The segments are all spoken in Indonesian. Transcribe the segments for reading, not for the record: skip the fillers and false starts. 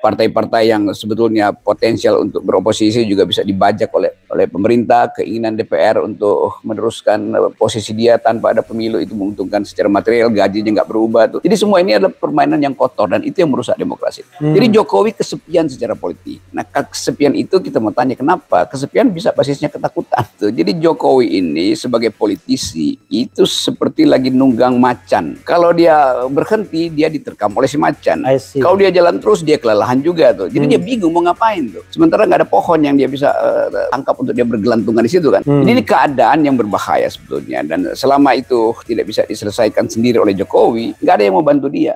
partai-partai yang sebetulnya potensial untuk beroposisi juga bisa dibajak oleh pemerintah. Keinginan DPR untuk meneruskan posisi dia tanpa ada pemilu itu menguntungkan secara material, gajinya nggak berubah tuh. Jadi semua ini adalah permainan yang kotor dan itu yang merusak demokrasi. Jadi Jokowi kesepian secara politik. Nah, kesepian itu kita mau tanya kenapa? Kesepian bisa basisnya ketakutan tuh. Jadi Jokowi ini sebagai politisi itu seperti lagi nunggang macan. Kalau dia berhenti dia diterkam oleh si macan. Kalau dia jalan terus dia kelelahan juga tuh. Jadi dia bingung mau ngapain tuh. Sementara nggak ada pohon yang dia bisa tangkap untuk dia bergelantungan di situ kan. Jadi ini keadaan yang berbahaya sebetulnya. Dan selama itu tidak bisa diselesaikan sendiri oleh Jokowi, nggak ada yang mau bantu dia.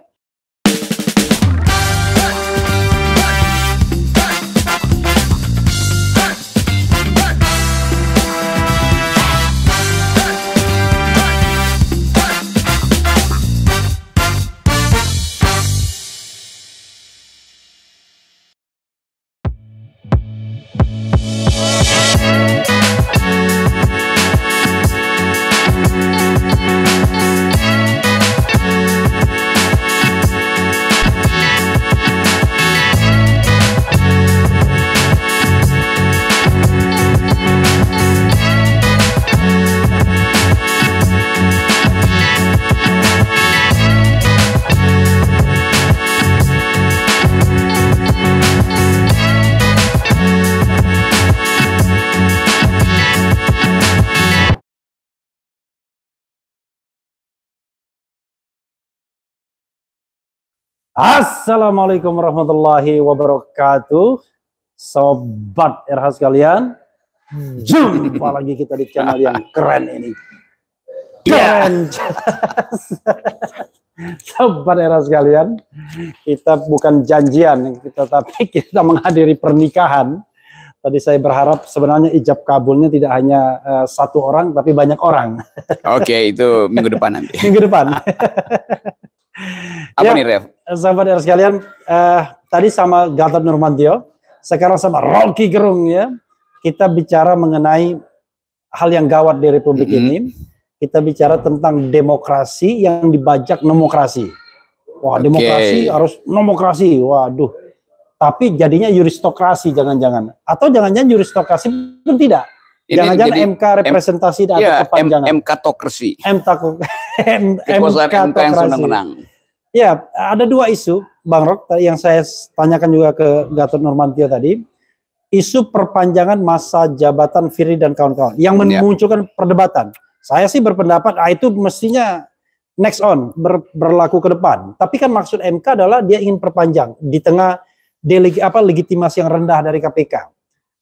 Assalamualaikum warahmatullahi wabarakatuh, sobat RH sekalian. Jumpa lagi kita di channel yang keren ini. Keren. Sobat RH sekalian, kita bukan janjian, tapi kita menghadiri pernikahan. Tadi saya berharap sebenarnya ijab kabulnya tidak hanya satu orang, tapi banyak orang. Oke, itu minggu depan nanti. Minggu depan. Apa nih, Rev? Sahabat R sekalian, tadi sama Gatot Nurmantio, sekarang sama Rocky Gerung ya. Kita bicara mengenai hal yang gawat di Republik ini. Kita bicara tentang demokrasi yang dibajak nomokrasi. Wah, demokrasi harus nomokrasi. Waduh. Tapi jadinya juristokrasi jangan-jangan. Atau jangan-jangan juristokrasi pun tidak. Jangan-jangan MK representasi atau kepanjangan. MK-tokrasi. MK yang senang-senang. Ya, ada dua isu, Bang Rok, yang saya tanyakan juga ke Gatot Nurmantio tadi. Isu perpanjangan masa jabatan Firly dan kawan-kawan yang memunculkan perdebatan. Saya sih berpendapat itu mestinya next on, berlaku ke depan. Tapi kan maksud MK adalah dia ingin perpanjang di tengah legitimasi yang rendah dari KPK.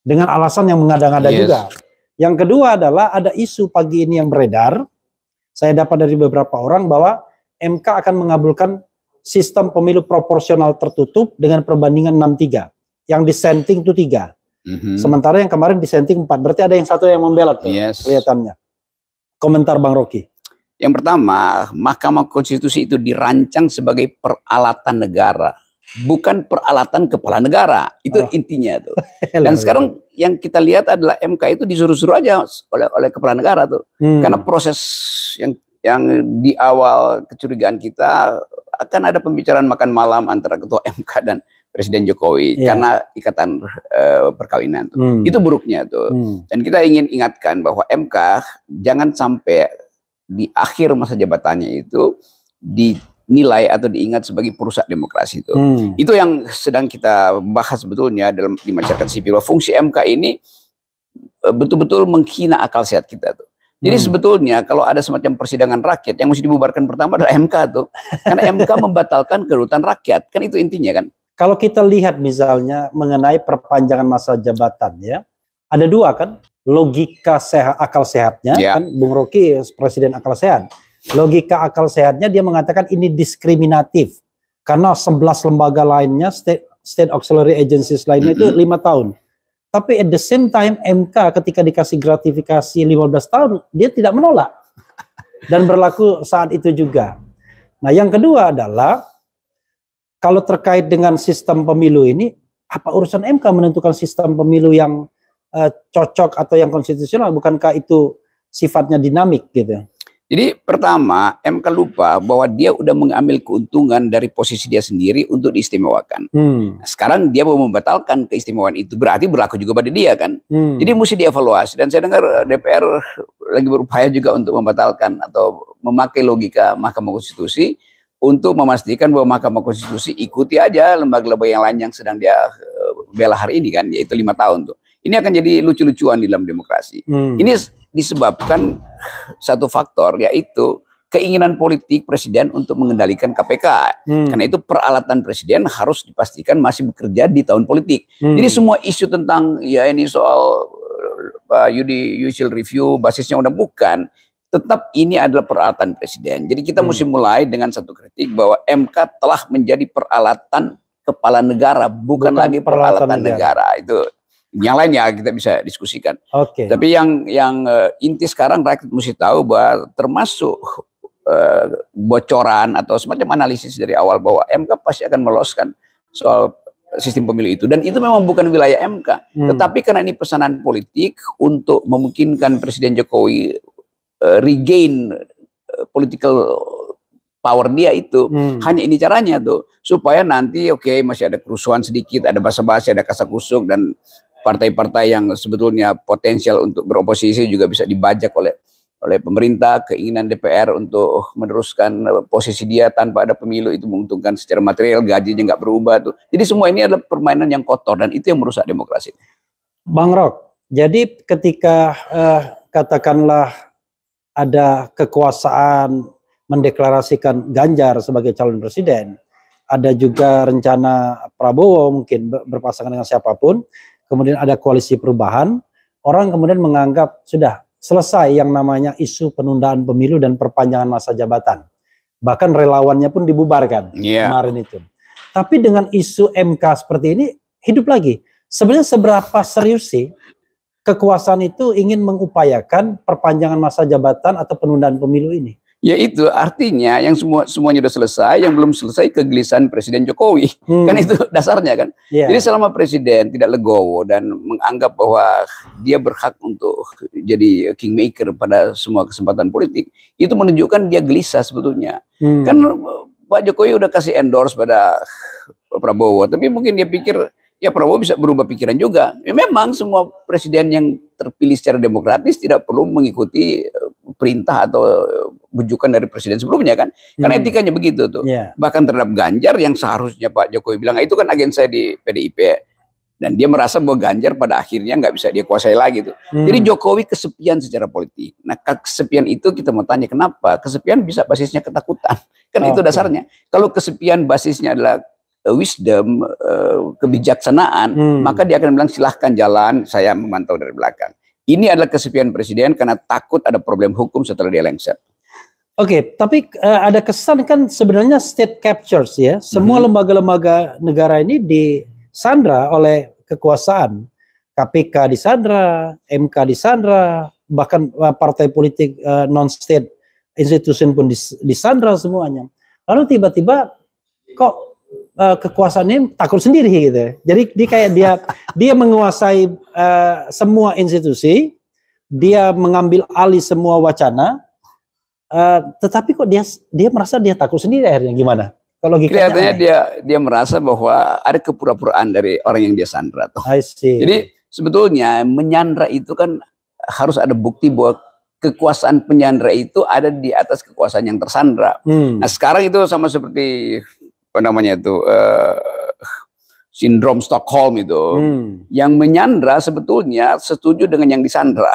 Dengan alasan yang mengada-ngada juga. Yang kedua adalah ada isu pagi ini yang beredar, saya dapat dari beberapa orang bahwa MK akan mengabulkan sistem pemilu proporsional tertutup dengan perbandingan 6-3. Yang dissenting itu 3. Sementara yang kemarin dissenting 4. Berarti ada yang satu yang membela tuh, kelihatannya. Komentar Bang Rocky. Yang pertama, Mahkamah Konstitusi itu dirancang sebagai peralatan negara. Bukan peralatan kepala negara, itu intinya tuh. Dan sekarang yang kita lihat adalah MK itu disuruh-suruh aja oleh kepala negara tuh. Karena proses yang di awal kecurigaan kita akan ada pembicaraan makan malam antara ketua MK dan Presiden Jokowi karena ikatan perkawinan tuh. Itu buruknya tuh. Dan kita ingin ingatkan bahwa MK jangan sampai di akhir masa jabatannya itu dinilai atau diingat sebagai perusak demokrasi itu. Itu yang sedang kita bahas sebetulnya di masyarakat sipil. Fungsi MK ini betul-betul menghina akal sehat kita tuh. Jadi sebetulnya kalau ada semacam persidangan rakyat yang mesti dibubarkan pertama adalah MK tuh. Karena MK membatalkan kedaulatan rakyat. Kan itu intinya kan. Kalau kita lihat misalnya mengenai perpanjangan masa jabatan ya. Ada dua kan. Logika akal sehatnya kan Bung Rocky presiden akal sehat. Logika akal sehatnya dia mengatakan ini diskriminatif karena 11 lembaga lainnya state auxiliary agencies lainnya itu 5 tahun. Tapi at the same time MK ketika dikasih gratifikasi 15 tahun dia tidak menolak dan berlaku saat itu juga. Nah, yang kedua adalah kalau terkait dengan sistem pemilu ini apa urusan MK menentukan sistem pemilu yang cocok atau yang konstitusional, bukankah itu sifatnya dinamik gitu? Jadi pertama, MK lupa bahwa dia udah mengambil keuntungan dari posisi dia sendiri untuk diistimewakan. Sekarang dia mau membatalkan keistimewaan itu, berarti berlaku juga pada dia kan. Jadi mesti dievaluasi. Dan saya dengar DPR lagi berupaya juga untuk membatalkan atau memakai logika Mahkamah Konstitusi untuk memastikan bahwa Mahkamah Konstitusi ikuti aja lembaga-lembaga yang lain yang sedang dia bela hari ini kan, yaitu 5 tahun tuh. Ini akan jadi lucu-lucuan di dalam demokrasi. Ini disebabkan satu faktor, yaitu keinginan politik presiden untuk mengendalikan KPK. Karena itu peralatan presiden harus dipastikan masih bekerja di tahun politik. Jadi semua isu tentang ya ini soal judicial review basisnya udah bukan. Tetap ini adalah peralatan presiden. Jadi kita mesti mulai dengan satu kritik bahwa MK telah menjadi peralatan kepala negara, bukan lagi peralatan negara. Itu yang lain ya kita bisa diskusikan. Tapi yang inti sekarang rakyat mesti tahu bahwa termasuk bocoran atau semacam analisis dari awal bahwa MK pasti akan meloloskan soal sistem pemilu itu, dan itu memang bukan wilayah MK. Tetapi karena ini pesanan politik untuk memungkinkan Presiden Jokowi regain political power dia itu, hanya ini caranya tuh, supaya nanti masih ada kerusuhan sedikit, ada basa-basi, ada kasak-kusuk, dan partai-partai yang sebetulnya potensial untuk beroposisi juga bisa dibajak oleh pemerintah. Keinginan DPR untuk meneruskan posisi dia tanpa ada pemilu itu menguntungkan secara material, gajinya nggak berubah tuh. Jadi semua ini adalah permainan yang kotor, dan itu yang merusak demokrasi. Bang Rok, jadi ketika katakanlah ada kekuasaan mendeklarasikan Ganjar sebagai calon presiden, ada juga rencana Prabowo mungkin berpasangan dengan siapapun, kemudian ada koalisi perubahan, orang kemudian menganggap sudah selesai yang namanya isu penundaan pemilu dan perpanjangan masa jabatan. Bahkan relawannya pun dibubarkan kemarin itu. Tapi dengan isu MK seperti ini hidup lagi. Sebenarnya seberapa serius sih kekuasaan itu ingin mengupayakan perpanjangan masa jabatan atau penundaan pemilu ini? Ya itu artinya yang semuanya sudah selesai, yang belum selesai kegelisahan Presiden Jokowi. Kan itu dasarnya kan. Jadi selama Presiden tidak legowo dan menganggap bahwa dia berhak untuk jadi kingmaker pada semua kesempatan politik, itu menunjukkan dia gelisah sebetulnya. Kan Pak Jokowi udah kasih endorse pada Prabowo, tapi mungkin dia pikir ya Prabowo bisa berubah pikiran juga. Ya, memang semua presiden yang terpilih secara demokratis tidak perlu mengikuti perintah atau bujukan dari presiden sebelumnya kan, karena etikanya begitu tuh. Bahkan terhadap Ganjar yang seharusnya Pak Jokowi bilang itu kan agen saya di PDIP, dan dia merasa bahwa Ganjar pada akhirnya nggak bisa dia kuasai lagi tuh. Jadi Jokowi kesepian secara politik. Nah kesepian itu kita mau tanya kenapa? Kesepian bisa basisnya ketakutan, kan itu dasarnya. Kalau kesepian basisnya adalah wisdom, kebijaksanaan, maka dia akan bilang silahkan jalan, saya memantau dari belakang. Ini adalah kesepian presiden karena takut ada problem hukum setelah dia lengser. Tapi ada kesan kan sebenarnya state captures ya. Semua lembaga-lembaga negara ini disandra oleh kekuasaan. KPK disandra, MK disandra, bahkan partai politik non-state institution pun disandra semuanya. Lalu tiba-tiba kok kekuasaan ini takut sendiri gitu. Jadi dia menguasai semua institusi, dia mengambil alih semua wacana, tetapi kok dia merasa dia takut sendiri akhirnya gimana? Kalau kelihatannya dia merasa bahwa ada kepura-puraan dari orang yang dia sandra. Jadi sebetulnya menyandra itu kan harus ada bukti bahwa kekuasaan penyandra itu ada di atas kekuasaan yang tersandra. Nah sekarang itu sama seperti apa namanya itu sindrom Stockholm itu, yang menyandra sebetulnya setuju dengan yang disandra,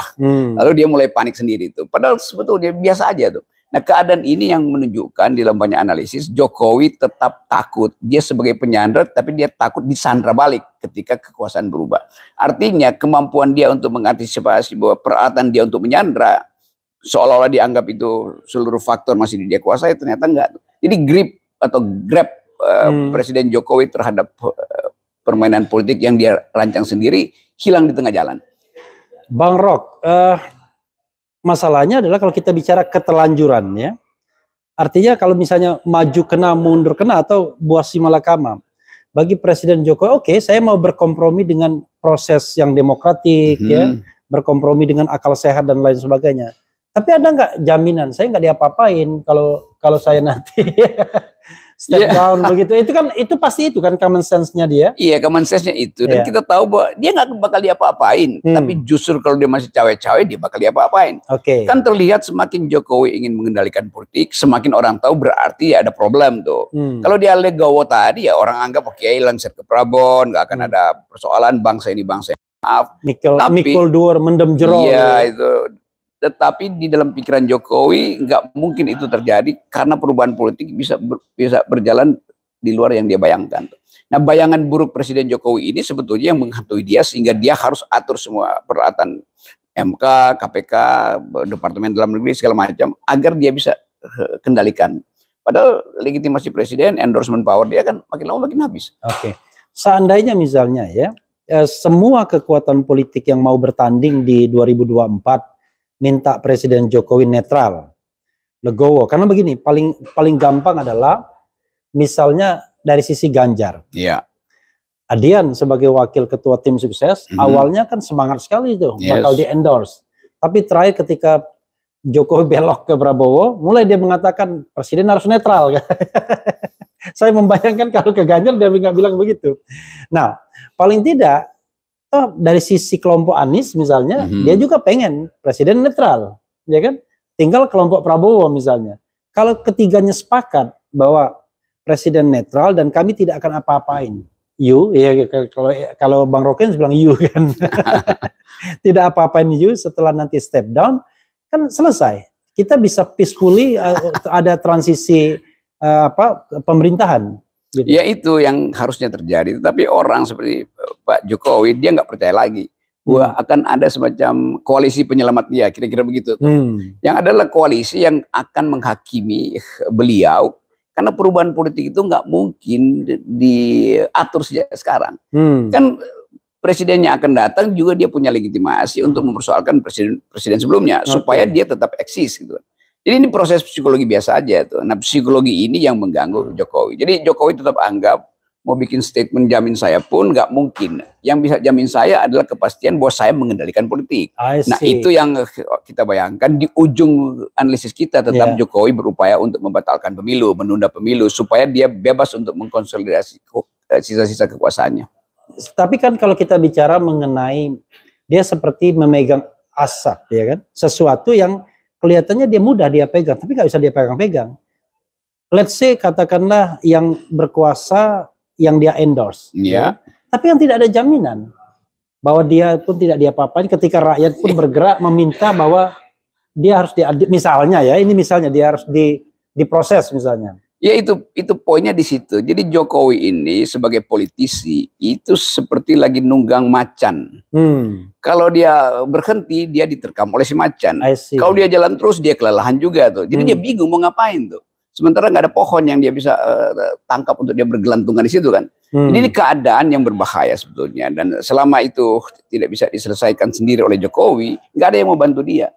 lalu dia mulai panik sendiri itu. Padahal sebetulnya biasa aja tuh. Nah keadaan ini yang menunjukkan dalam banyak analisis Jokowi tetap takut, dia sebagai penyandra tapi dia takut disandra balik ketika kekuasaan berubah. Artinya kemampuan dia untuk mengantisipasi bahwa peralatan dia untuk menyandra seolah-olah dianggap itu seluruh faktor masih dia kuasai, ternyata enggak. Jadi grab Presiden Jokowi terhadap permainan politik yang dia rancang sendiri hilang di tengah jalan. Bang Rok, masalahnya adalah kalau kita bicara ketelanjuran ya, artinya kalau misalnya maju kena mundur kena atau buah si malakama, bagi Presiden Jokowi saya mau berkompromi dengan proses yang demokratik ya, berkompromi dengan akal sehat dan lain sebagainya. Tapi ada nggak jaminan saya nggak diapa-apain kalau saya nanti step down begitu? Itu pasti itu kan common sense-nya dia. Iya, common sense-nya itu. Dan kita tahu bahwa dia nggak bakal diapa-apain. Tapi justru kalau dia masih cawe-cawe, dia bakal diapa-apain. Kan terlihat semakin Jokowi ingin mengendalikan politik, semakin orang tahu berarti ada problem tuh. Kalau dia legowo tadi ya orang anggap oke, lengser ke Prabon, nggak akan ada persoalan bangsa ini bangsa. Maaf. Mikul dur mendem jero. Iya itu. Tetapi di dalam pikiran Jokowi nggak mungkin itu terjadi karena perubahan politik bisa berjalan di luar yang dia bayangkan. Nah, bayangan buruk Presiden Jokowi ini sebetulnya yang menghantui dia sehingga dia harus atur semua peralatan MK, KPK, Departemen Dalam Negeri segala macam agar dia bisa kendalikan. Padahal legitimasi presiden, endorsement power dia kan makin lama makin habis. Oke. Seandainya misalnya ya semua kekuatan politik yang mau bertanding di 2024 minta Presiden Jokowi netral, legowo. Karena begini, paling gampang adalah misalnya dari sisi Ganjar. Iya. Adian sebagai wakil ketua tim sukses, awalnya kan semangat sekali itu bakal di endorse. Tapi terakhir ketika Jokowi belok ke Prabowo, mulai dia mengatakan presiden harus netral. Saya membayangkan kalau ke Ganjar dia nggak bilang begitu. Nah, paling tidak dari sisi kelompok Anies misalnya, dia juga pengen presiden netral, ya kan? Tinggal kelompok Prabowo misalnya. Kalau ketiganya sepakat bahwa presiden netral dan kami tidak akan apa-apain, kalau Bang Roken bilang kan, tidak apa-apain setelah nanti step down, kan selesai. Kita bisa peacefully ada transisi pemerintahan. Gitu. Ya itu yang harusnya terjadi. Tapi orang seperti Pak Jokowi dia nggak percaya lagi bahwa akan ada semacam koalisi penyelamat dia, kira-kira begitu. Yang adalah koalisi yang akan menghakimi beliau karena perubahan politik itu nggak mungkin diatur sejak sekarang. Kan presidennya akan datang juga dia punya legitimasi untuk mempersoalkan presiden sebelumnya supaya dia tetap eksis gitu. Jadi ini proses psikologi biasa aja tuh. Nah, psikologi ini yang mengganggu Jokowi. Jadi Jokowi tetap anggap mau bikin statement jamin saya pun nggak mungkin. Yang bisa jamin saya adalah kepastian bahwa saya mengendalikan politik. Nah, itu yang kita bayangkan di ujung analisis kita tetap Jokowi berupaya untuk membatalkan pemilu, menunda pemilu supaya dia bebas untuk mengkonsolidasi sisa-sisa kekuasaannya. Tapi kan kalau kita bicara mengenai dia seperti memegang asap, ya kan? Sesuatu yang kelihatannya dia mudah dia pegang, tapi nggak bisa dia pegang-pegang. Let's say katakanlah yang berkuasa yang dia endorse, tapi yang tidak ada jaminan bahwa dia pun tidak diapa-apain ketika rakyat pun bergerak meminta bahwa dia harus misalnya ya, ini misalnya dia harus diproses misalnya. Ya itu poinnya di situ. Jadi Jokowi ini sebagai politisi itu seperti lagi nunggang macan. Kalau dia berhenti dia diterkam oleh si macan. Kalau dia jalan terus dia kelelahan juga tuh. Jadi dia bingung mau ngapain tuh. Sementara nggak ada pohon yang dia bisa tangkap untuk dia bergelantungan di situ kan. Jadi ini keadaan yang berbahaya sebetulnya. Dan selama itu tidak bisa diselesaikan sendiri oleh Jokowi, nggak ada yang mau bantu dia.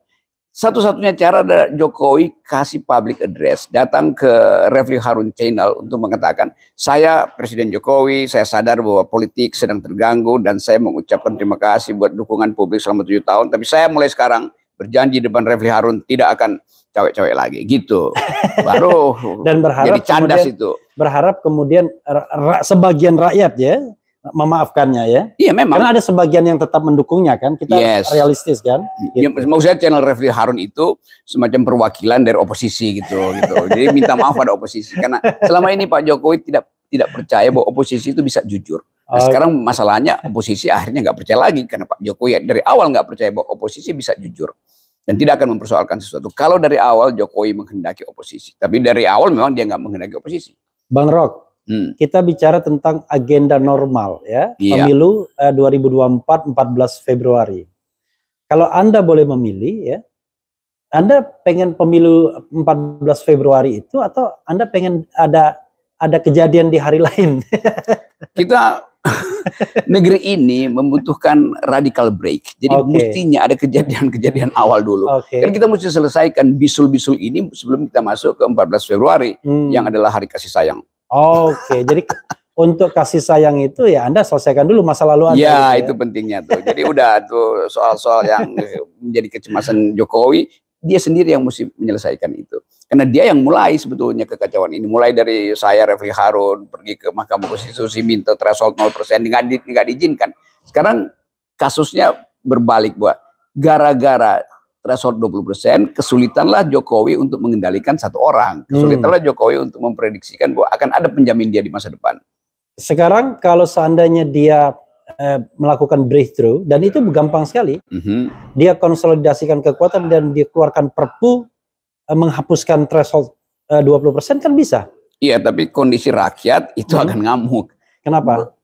Satu-satunya cara adalah Jokowi kasih public address, datang ke Refli Harun Channel untuk mengatakan, saya Presiden Jokowi, saya sadar bahwa politik sedang terganggu dan saya mengucapkan terima kasih buat dukungan publik selama 7 tahun, tapi saya mulai sekarang berjanji depan Refli Harun tidak akan cawe-cawe lagi, gitu. Baru dan berharap jadi candas itu. Berharap kemudian sebagian rakyat ya memaafkannya ya. Iya memang. Karena ada sebagian yang tetap mendukungnya kan. Kita realistis kan. Gitu. Ya, maksudnya channel Refli Harun itu semacam perwakilan dari oposisi gitu. Jadi minta maaf pada oposisi karena selama ini Pak Jokowi tidak percaya bahwa oposisi itu bisa jujur. Nah, sekarang masalahnya oposisi akhirnya nggak percaya lagi karena Pak Jokowi dari awal nggak percaya bahwa oposisi bisa jujur dan tidak akan mempersoalkan sesuatu. Kalau dari awal Jokowi menghendaki oposisi, tapi dari awal memang dia nggak menghendaki oposisi. Bang Rok. Kita bicara tentang agenda normal ya, pemilu 2024 14 Februari. Kalau Anda boleh memilih ya, Anda pengen pemilu 14 Februari itu atau Anda pengen ada kejadian di hari lain? Kita negeri ini membutuhkan radical break. Jadi mestinya ada kejadian-kejadian awal dulu. Kan kita mesti selesaikan bisul-bisul ini sebelum kita masuk ke 14 Februari yang adalah hari kasih sayang. Jadi untuk kasih sayang itu ya Anda selesaikan dulu masa lalu Anda. Ya, itu pentingnya tuh. Jadi udah tuh soal-soal yang menjadi kecemasan Jokowi dia sendiri yang mesti menyelesaikan itu. Karena dia yang mulai sebetulnya kekacauan ini. Mulai dari saya, Refli Harun, pergi ke Mahkamah Konstitusi, minta threshold 0%, nggak diizinkan. Sekarang kasusnya berbalik, bahwa gara-gara threshold 20%, kesulitanlah Jokowi untuk mengendalikan satu orang. Kesulitanlah Jokowi untuk memprediksikan bahwa akan ada penjamin dia di masa depan. Sekarang kalau seandainya dia melakukan breakthrough, dan itu gampang sekali, dia konsolidasikan kekuatan dan dia keluarkan perpu menghapuskan threshold 20% kan bisa. Iya, tapi kondisi rakyat itu akan ngamuk. Kenapa?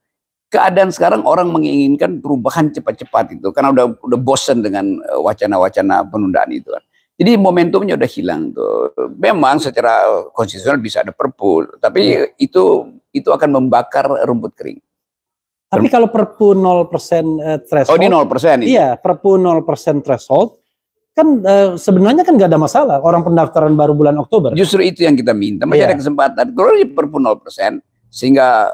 Keadaan sekarang orang menginginkan perubahan cepat-cepat itu karena udah bosan dengan wacana-wacana penundaan itu kan. Jadi momentumnya udah hilang tuh. Memang secara konstitusional bisa ada perpu, tapi itu akan membakar rumput kering. Tapi kalau perpu 0% threshold. Oh, di 0% ini. Iya, perpu 0% threshold kan sebenarnya kan nggak ada masalah. Orang pendaftaran baru bulan Oktober. Justru itu yang kita minta. Masih ada kesempatan. Kalau di perpu 0% sehingga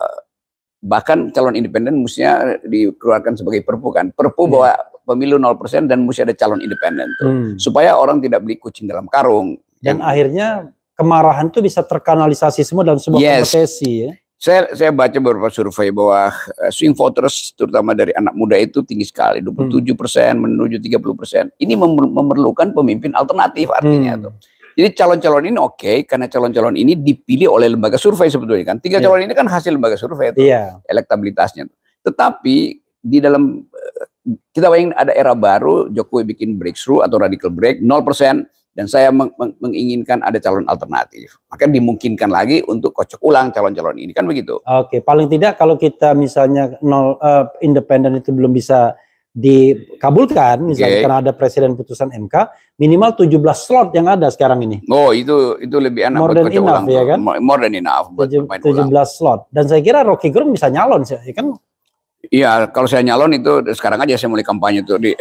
bahkan calon independen mestinya dikeluarkan sebagai perpu kan. Perpu bahwa pemilu 0% dan mesti ada calon independen tuh. Supaya orang tidak beli kucing dalam karung. Dan akhirnya kemarahan itu bisa terkanalisasi semua dalam sebuah kompetisi ya. Saya baca beberapa survei bahwa swing voters terutama dari anak muda itu tinggi sekali, 27% menuju 30%. Ini memerlukan pemimpin alternatif artinya tuh. Jadi calon-calon ini oke, karena calon-calon ini dipilih oleh lembaga survei sebetulnya kan. 3 calon ini kan hasil lembaga survei itu, elektabilitasnya. Tetapi di dalam kita bayangin ada era baru, Jokowi bikin breakthrough atau radical break 0%. Dan saya menginginkan ada calon alternatif. Maka dimungkinkan lagi untuk kocok ulang calon-calon ini. Kan begitu. Oke, paling tidak kalau kita misalnya independen itu belum bisa dikabulkan, misalnya karena ada presiden putusan MK, minimal 17 slot yang ada sekarang ini. Oh, itu lebih enak buat kocok ulang. Ya kan? More than enough buat 17 slot. Dan saya kira Rocky Gerung bisa nyalon, ya kan? Iya, kalau saya nyalon itu sekarang aja saya mulai kampanye tuh di.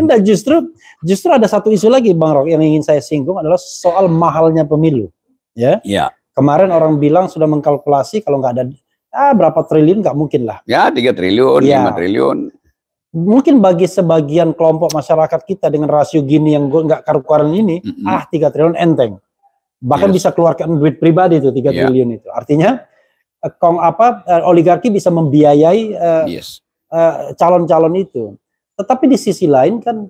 Enggak, justru ada satu isu lagi Bang Rok yang ingin saya singgung adalah soal mahalnya pemilu. Ya. Iya. Kemarin orang bilang sudah mengkalkulasi kalau nggak ada berapa triliun nggak mungkin lah. Ya 3 triliun, 5 triliun. Mungkin bagi sebagian kelompok masyarakat kita dengan rasio gini yang nggak karu-karuan ini, 3 triliun enteng. Bahkan bisa keluarkan duit pribadi itu 3 triliun itu. Artinya oligarki bisa membiayai calon-calon itu. Tetapi di sisi lain kan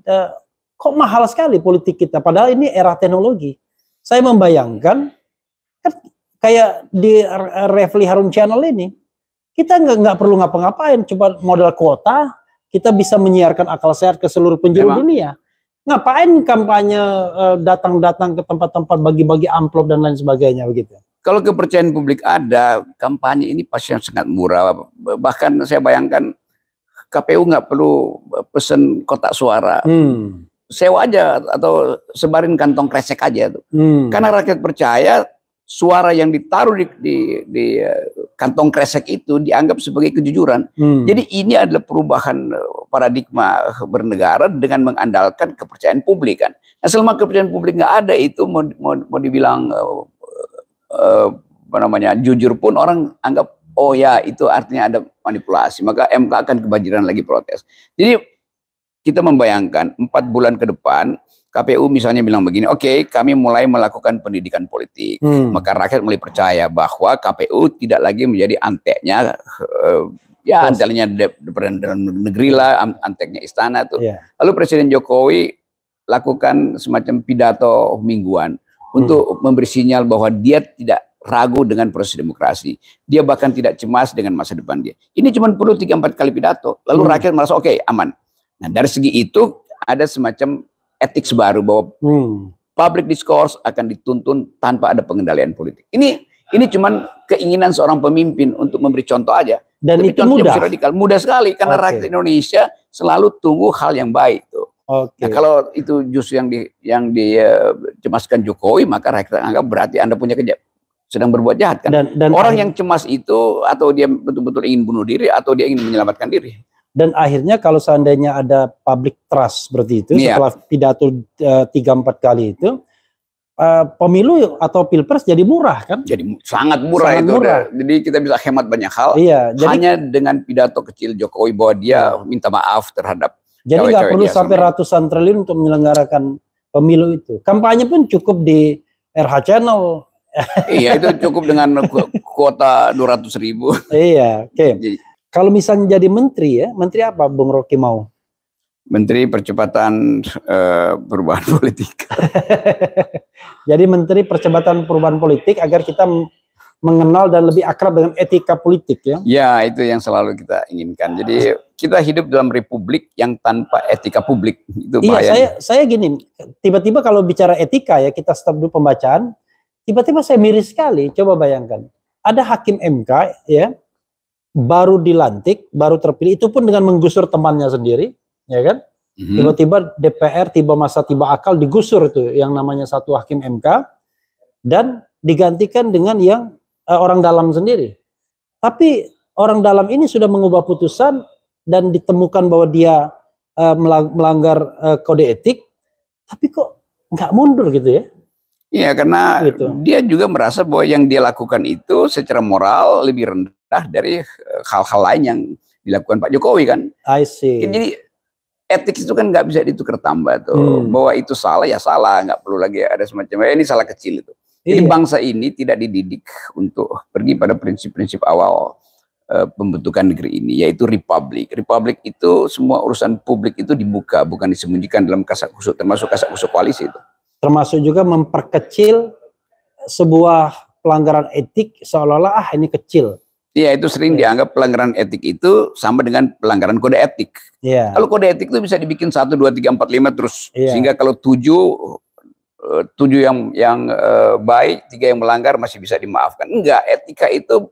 kok mahal sekali politik kita. Padahal ini era teknologi. Saya membayangkan kan kayak di Refli Harun Channel ini, kita nggak perlu ngapa-ngapain. Coba modal kuota, kita bisa menyiarkan akal sehat ke seluruh penjuru dunia. Ngapain kampanye datang-datang ke tempat-tempat bagi-bagi amplop dan lain sebagainya begitu. Kalau kepercayaan publik ada, kampanye ini pasti yang sangat murah. Bahkan saya bayangkan KPU nggak perlu pesen kotak suara. Sewa aja atau sebarin kantong kresek aja tuh. Karena rakyat percaya suara yang ditaruh di kantong kresek itu dianggap sebagai kejujuran. Jadi ini adalah perubahan paradigma bernegara dengan mengandalkan kepercayaan publik kan. Nah, selama kepercayaan publik nggak ada itu mau dibilang jujur pun orang anggap oh ya itu artinya ada manipulasi, maka MK akan kebanjiran lagi protes. Jadi kita membayangkan 4 bulan ke depan KPU misalnya bilang begini, oke, kami mulai melakukan pendidikan politik, maka rakyat mulai percaya bahwa KPU tidak lagi menjadi anteknya anteknya dalam negeri lah, anteknya istana tuh. Lalu Presiden Jokowi lakukan semacam pidato mingguan untuk memberi sinyal bahwa dia tidak ragu dengan proses demokrasi. Dia bahkan tidak cemas dengan masa depan dia. Ini cuma perlu 3-4 kali pidato. Lalu rakyat merasa oke, aman. Nah dari segi itu ada semacam etik baru bahwa public discourse akan dituntun tanpa ada pengendalian politik. Ini cuma keinginan seorang pemimpin untuk memberi contoh aja. Dan tapi itu mudah. Radikal. Mudah sekali karena rakyat Indonesia selalu tunggu hal yang baik tuh. Nah, kalau itu justru yang dicemaskan Jokowi, maka rakyat anggap berarti Anda sedang berbuat jahat kan. Dan orang yang cemas itu atau dia betul-betul ingin bunuh diri atau dia ingin menyelamatkan diri. Dan akhirnya kalau seandainya ada public trust seperti itu, setelah pidato 3-4 kali itu, pemilu atau pilpres jadi murah kan? Jadi sangat murah itu. Jadi kita bisa hemat banyak hal. Hanya dengan pidato kecil Jokowi bahwa dia minta maaf terhadap. Jadi nggak perlu sampai ratusan triliun untuk menyelenggarakan pemilu itu. Kampanye pun cukup di RH Channel. Iya, itu cukup dengan kuota 200.000. Iya, oke. Kalau misalnya jadi menteri ya, menteri apa Bung Rocky mau? Menteri Percepatan Perubahan Politik. Jadi Menteri Percepatan Perubahan Politik agar kita mengenal dan lebih akrab dengan etika politik ya. Ya, itu yang selalu kita inginkan. Jadi kita hidup dalam republik yang tanpa etika publik. Itu bahaya. Iya, saya gini, tiba-tiba kalau bicara etika ya, kita stop dulu pembacaan, tiba-tiba saya miris sekali. Coba bayangkan, ada hakim MK ya, baru dilantik, baru terpilih, itu pun dengan menggusur temannya sendiri, ya kan? Tiba-tiba DPR, tiba masa, tiba akal, digusur itu yang namanya satu hakim MK, dan digantikan dengan yang orang dalam sendiri. Tapi orang dalam ini sudah mengubah putusan dan ditemukan bahwa dia melanggar kode etik, tapi kok nggak mundur gitu ya? Iya, karena dia juga merasa bahwa yang dia lakukan itu secara moral lebih rendah dari hal-hal lain yang dilakukan Pak Jokowi kan. I see. Jadi etik itu kan nggak bisa ditukar tambah tuh. Bahwa itu salah ya salah, nggak perlu lagi ada semacam ini salah kecil itu. Jadi bangsa ini tidak dididik untuk pergi pada prinsip-prinsip awal pembentukan negeri ini, yaitu republik. Republik itu semua urusan publik itu dibuka, bukan disembunyikan dalam kasak-kusuk, termasuk kasak-kusuk koalisi itu. Termasuk juga memperkecil sebuah pelanggaran etik seolah-olah ini kecil. Iya, itu sering dianggap pelanggaran etik itu sama dengan pelanggaran kode etik. Kalau kode etik itu bisa dibikin 1, 2, 3, 4, 5 terus, sehingga kalau 7 yang baik, 3 yang melanggar masih bisa dimaafkan. Enggak, etika itu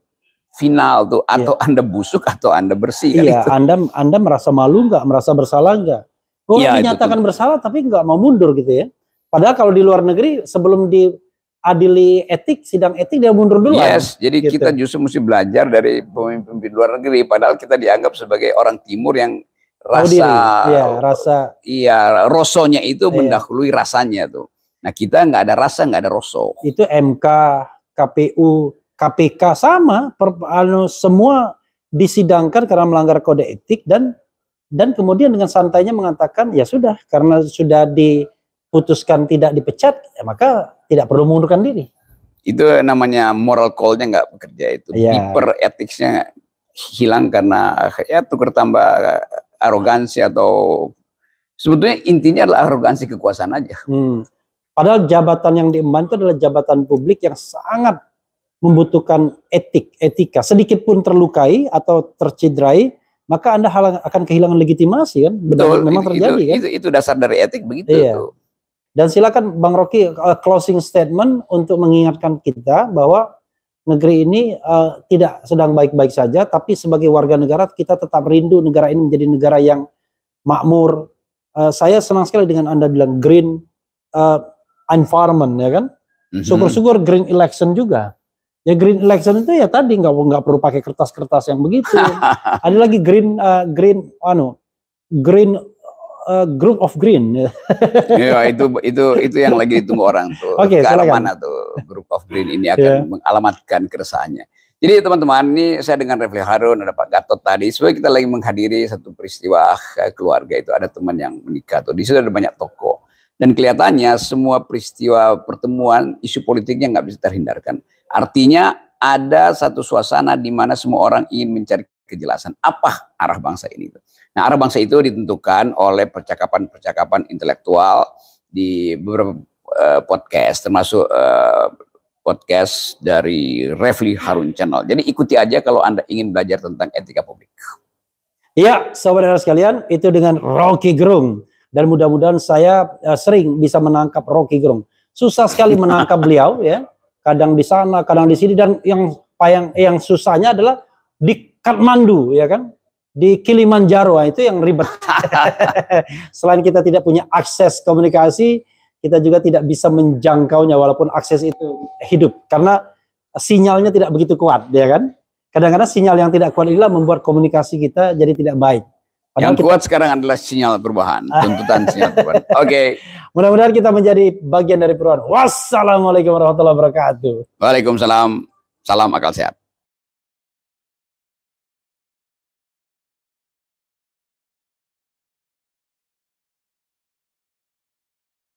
final tuh, atau Anda busuk atau Anda bersih. Iya, kan itu. Anda merasa malu nggak, merasa bersalah nggak? Dinyatakan bersalah tapi nggak mau mundur gitu ya. Padahal kalau di luar negeri sebelum diadili etik, sidang etik dia mundur dulu. Yes, jadi gitu. Kita justru mesti belajar dari pemimpin luar negeri. Padahal kita dianggap sebagai orang timur yang rosonya itu mendahului rasanya tuh. Nah, kita nggak ada rasa, nggak ada roso. Itu MK, KPU, KPK sama, semua disidangkan karena melanggar kode etik dan kemudian dengan santainya mengatakan ya sudah, karena sudah diputuskan tidak dipecat, ya maka tidak perlu mengundurkan diri. Itu namanya moral call-nya nggak bekerja itu. Hyper etiknya hilang karena ya tukar tambah arogansi atau sebetulnya intinya adalah arogansi kekuasaan aja. Padahal jabatan yang diemban itu adalah jabatan publik yang sangat membutuhkan etika. Sedikit pun terlukai atau tercederai, maka Anda akan kehilangan legitimasi kan? Betul, memang terjadi kan? Itu dasar dari etik begitu. Tuh. Dan silakan Bang Rocky closing statement untuk mengingatkan kita bahwa negeri ini tidak sedang baik-baik saja, tapi sebagai warga negara kita tetap rindu negara ini menjadi negara yang makmur. Saya senang sekali dengan Anda bilang green environment ya kan. Syukur-syukur green election juga. Ya green election itu ya tadi nggak perlu pakai kertas-kertas yang begitu. Ada lagi green group of green. Ya itu yang lagi ditunggu orang tuh. Oke, ke arah mana tuh group of green ini akan mengalamatkan keresahannya. Jadi teman-teman, ini saya dengan Refli Harun, ada Pak Gatot tadi. Sebenarnya kita lagi menghadiri satu peristiwa keluarga itu, ada teman yang menikah tuh. Di situ ada banyak tokoh. Dan kelihatannya semua peristiwa pertemuan isu politiknya nggak bisa terhindarkan. Artinya ada satu suasana di mana semua orang ingin mencari kejelasan apa arah bangsa ini. Nah, arah bangsa itu ditentukan oleh percakapan-percakapan intelektual di beberapa podcast, termasuk podcast dari Refli Harun Channel. Jadi ikuti aja kalau Anda ingin belajar tentang etika publik. Ya, saudara sekalian, itu dengan Rocky Gerung. Dan mudah-mudahan saya sering bisa menangkap Rocky Gerung. Susah sekali menangkap beliau ya. Kadang di sana, kadang di sini, dan yang susahnya adalah di Kathmandu ya kan. Di Kilimanjaro itu yang ribet. Selain kita tidak punya akses komunikasi, kita juga tidak bisa menjangkaunya walaupun akses itu hidup karena sinyalnya tidak begitu kuat ya kan. Kadang-kadang sinyal yang tidak kuat inilah membuat komunikasi kita jadi tidak baik. Padahal yang kuat sekarang adalah sinyal perubahan, tuntutan sinyal perubahan. Oke. Mudah-mudahan kita menjadi bagian dari perubahan. Wassalamualaikum warahmatullahi wabarakatuh. Waalaikumsalam. Salam akal sehat.